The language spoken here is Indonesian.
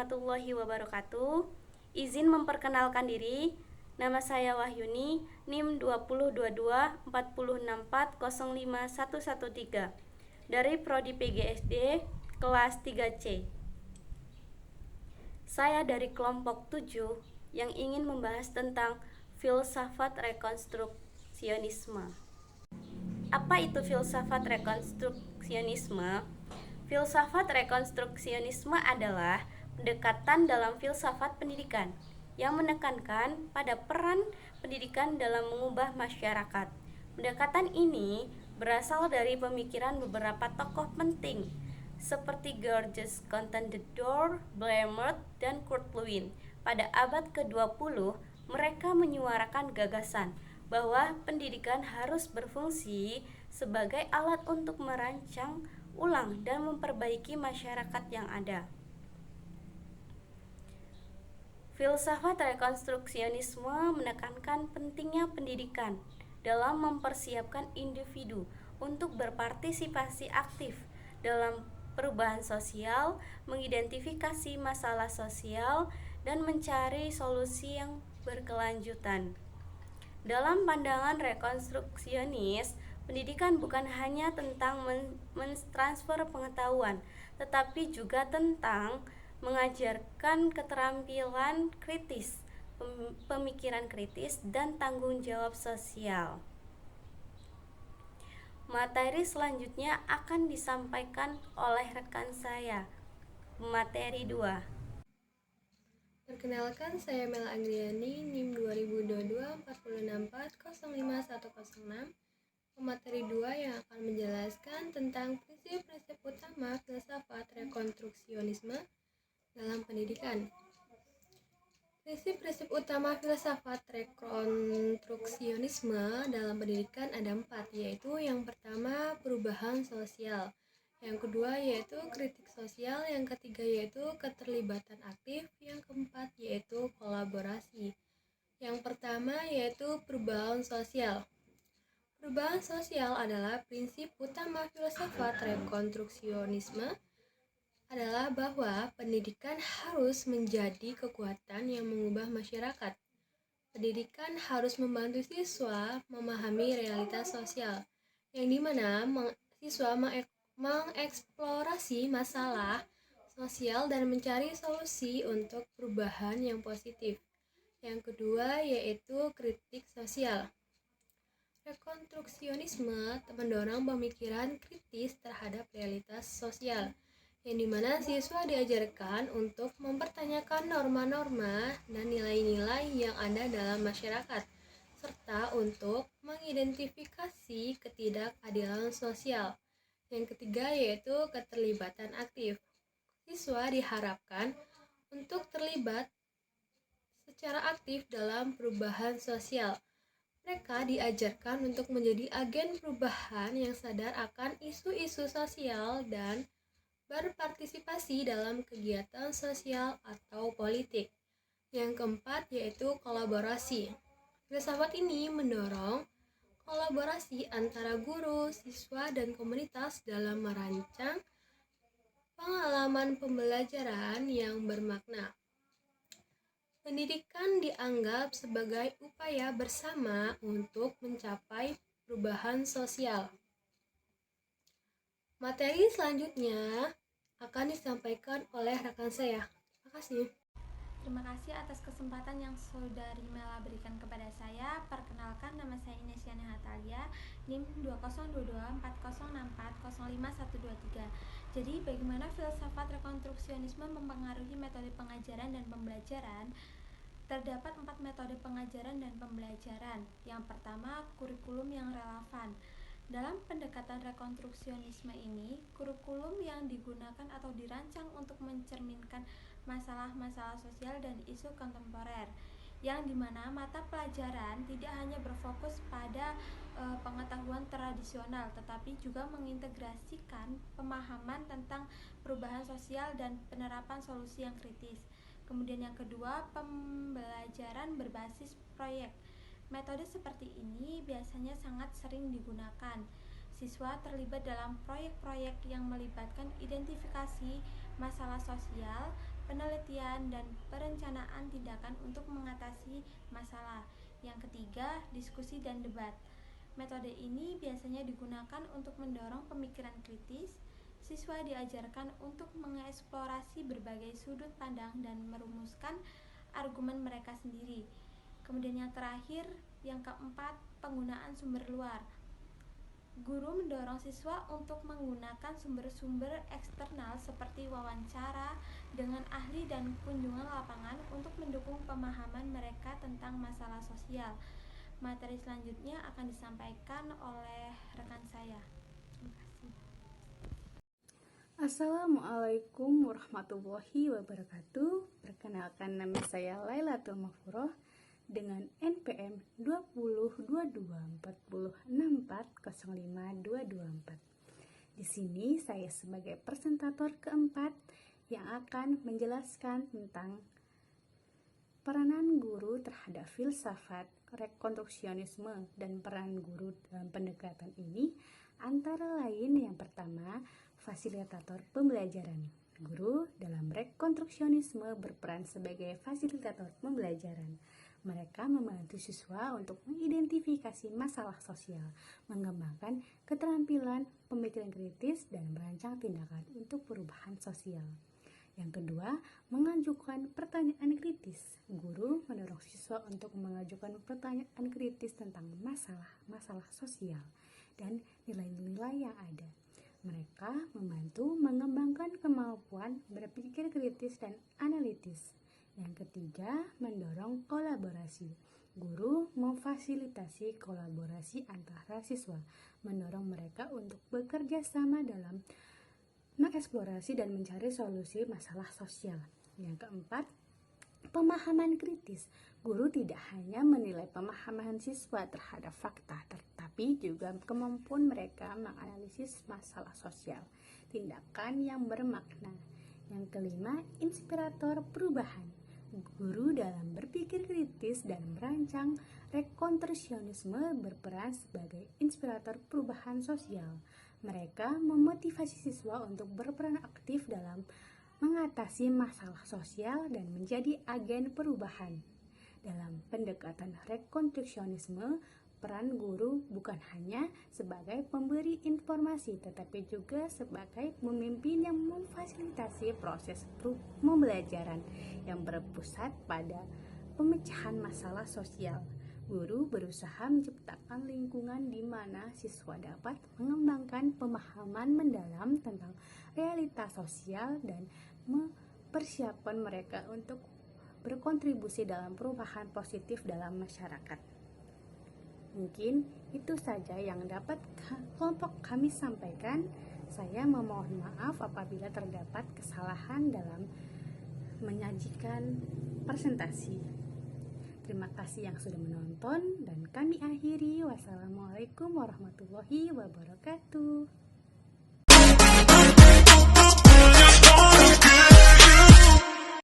warahmatullahi wabarakatuh. Izin memperkenalkan diri. Nama saya Wahyuni, NIM 2022 406405113 dari Prodi PGSD kelas 3C. Saya dari kelompok 7 yang ingin membahas tentang filsafat rekonstruksionisme. Apa itu filsafat rekonstruksionisme? Filsafat rekonstruksionisme adalah pendekatan dalam filsafat pendidikan yang menekankan pada peran pendidikan dalam mengubah masyarakat. Pendekatan ini berasal dari pemikiran beberapa tokoh penting seperti Georges Contador, Blair, dan Kurt Lewin. Pada abad ke-20, mereka menyuarakan gagasan bahwa pendidikan harus berfungsi sebagai alat untuk merancang ulang dan memperbaiki masyarakat yang ada. Filsafat rekonstruksionisme menekankan pentingnya pendidikan dalam mempersiapkan individu untuk berpartisipasi aktif dalam perubahan sosial, mengidentifikasi masalah sosial, dan mencari solusi yang berkelanjutan. Dalam pandangan rekonstruksionis, pendidikan bukan hanya tentang mentransfer pengetahuan, tetapi juga tentang mengajarkan keterampilan kritis, pemikiran kritis, dan tanggung jawab sosial. Materi selanjutnya akan disampaikan oleh rekan saya, materi 2. Perkenalkan, saya Mel Andriani, NIM 2022 406405106, pemateri 2 yang akan menjelaskan tentang prinsip-prinsip utama filsafat rekonstruksionisme dalam pendidikan. Prinsip-prinsip utama filsafat rekonstruksionisme dalam pendidikan ada 4, yaitu yang pertama perubahan sosial, yang kedua yaitu kritik sosial, yang ketiga yaitu keterlibatan aktif, yang keempat yaitu kolaborasi. Yang pertama yaitu perubahan sosial. Perubahan sosial adalah prinsip utama filsafat rekonstruksionisme adalah bahwa pendidikan harus menjadi kekuatan yang mengubah masyarakat. Pendidikan harus membantu siswa memahami realitas sosial, yang dimana siswa mengeksplorasi masalah sosial dan mencari solusi untuk perubahan yang positif. Yang kedua yaitu kritik sosial. Rekonstruksionisme mendorong pemikiran kritis terhadap realitas sosial, yang dimana siswa diajarkan untuk mempertanyakan norma-norma dan nilai-nilai yang ada dalam masyarakat, serta untuk mengidentifikasi ketidakadilan sosial. Yang ketiga yaitu keterlibatan aktif. Siswa diharapkan untuk terlibat secara aktif dalam perubahan sosial. Mereka diajarkan untuk menjadi agen perubahan yang sadar akan isu-isu sosial dan berpartisipasi dalam kegiatan sosial atau politik. Yang keempat yaitu kolaborasi. Filsafat ini mendorong kolaborasi antara guru, siswa, dan komunitas dalam merancang pengalaman pembelajaran yang bermakna. Pendidikan dianggap sebagai upaya bersama untuk mencapai perubahan sosial. Materi selanjutnya akan disampaikan oleh rekan saya. Terima kasih. Terima kasih atas kesempatan yang Saudari Mela berikan kepada saya. Perkenalkan, nama saya Inesiana Hatalia, NIM 2022 406405123. Jadi, bagaimana filsafat rekonstruksionisme mempengaruhi metode pengajaran dan pembelajaran? Terdapat 4 metode pengajaran dan pembelajaran. Yang pertama, kurikulum yang relevan. Dalam pendekatan rekonstruksionisme ini, kurikulum yang digunakan atau dirancang untuk mencerminkan masalah-masalah sosial dan isu kontemporer, yang dimana mata pelajaran tidak hanya berfokus pada pengetahuan tradisional, tetapi juga mengintegrasikan pemahaman tentang perubahan sosial dan penerapan solusi yang kritis. Kemudian yang kedua, pembelajaran berbasis proyek. Metode seperti ini biasanya sangat sering digunakan. Siswa terlibat dalam proyek-proyek yang melibatkan identifikasi masalah sosial, penelitian, dan perencanaan tindakan untuk mengatasi masalah. Yang ketiga, diskusi dan debat. Metode ini biasanya digunakan untuk mendorong pemikiran kritis. Siswa diajarkan untuk mengeksplorasi berbagai sudut pandang dan merumuskan argumen mereka sendiri. Kemudian yang terakhir, yang keempat, penggunaan sumber luar. Guru mendorong siswa untuk menggunakan sumber-sumber eksternal seperti wawancara dengan ahli dan kunjungan lapangan untuk mendukung pemahaman mereka tentang masalah sosial. Materi selanjutnya akan disampaikan oleh rekan saya. Terima kasih. Assalamualaikum warahmatullahi wabarakatuh. Perkenalkan, nama saya Lailatul Mahfuroh dengan NPM 20224064052224. Di sini saya sebagai presentator keempat yang akan menjelaskan tentang peranan guru terhadap filsafat rekonstruksionisme dan peran guru dalam pendekatan ini antara lain yang pertama, fasilitator pembelajaran. Guru dalam rekonstruksionisme berperan sebagai fasilitator pembelajaran. Mereka membantu siswa untuk mengidentifikasi masalah sosial, mengembangkan keterampilan pemikiran kritis, dan merancang tindakan untuk perubahan sosial. Yang kedua, mengajukan pertanyaan kritis. Guru mendorong siswa untuk mengajukan pertanyaan kritis tentang masalah sosial dan nilai-nilai yang ada. Mereka membantu mengembangkan kemampuan berpikir kritis dan analitis. Yang ketiga, mendorong kolaborasi. Guru memfasilitasi kolaborasi antara siswa, mendorong mereka untuk bekerja sama dalam mengeksplorasi dan mencari solusi masalah sosial. Yang keempat, pemahaman kritis. Guru tidak hanya menilai pemahaman siswa terhadap fakta, tetapi juga kemampuan mereka menganalisis masalah sosial, tindakan yang bermakna. Yang kelima, inspirator perubahan. Guru dalam berpikir kritis dan merancang rekonstruksionisme berperan sebagai inspirator perubahan sosial. Mereka memotivasi siswa untuk berperan aktif dalam mengatasi masalah sosial dan menjadi agen perubahan. Dalam pendekatan rekonstruksionisme, peran guru bukan hanya sebagai pemberi informasi, tetapi juga sebagai pemimpin yang memfasilitasi proses pembelajaran yang berpusat pada pemecahan masalah sosial. Guru berusaha menciptakan lingkungan di mana siswa dapat mengembangkan pemahaman mendalam tentang realitas sosial dan mempersiapkan mereka untuk berkontribusi dalam perubahan positif dalam masyarakat. Mungkin itu saja yang dapat kelompok kami sampaikan. Saya memohon maaf apabila terdapat kesalahan dalam menyajikan presentasi. Terima kasih yang sudah menonton dan kami akhiri. Wassalamualaikum warahmatullahi wabarakatuh.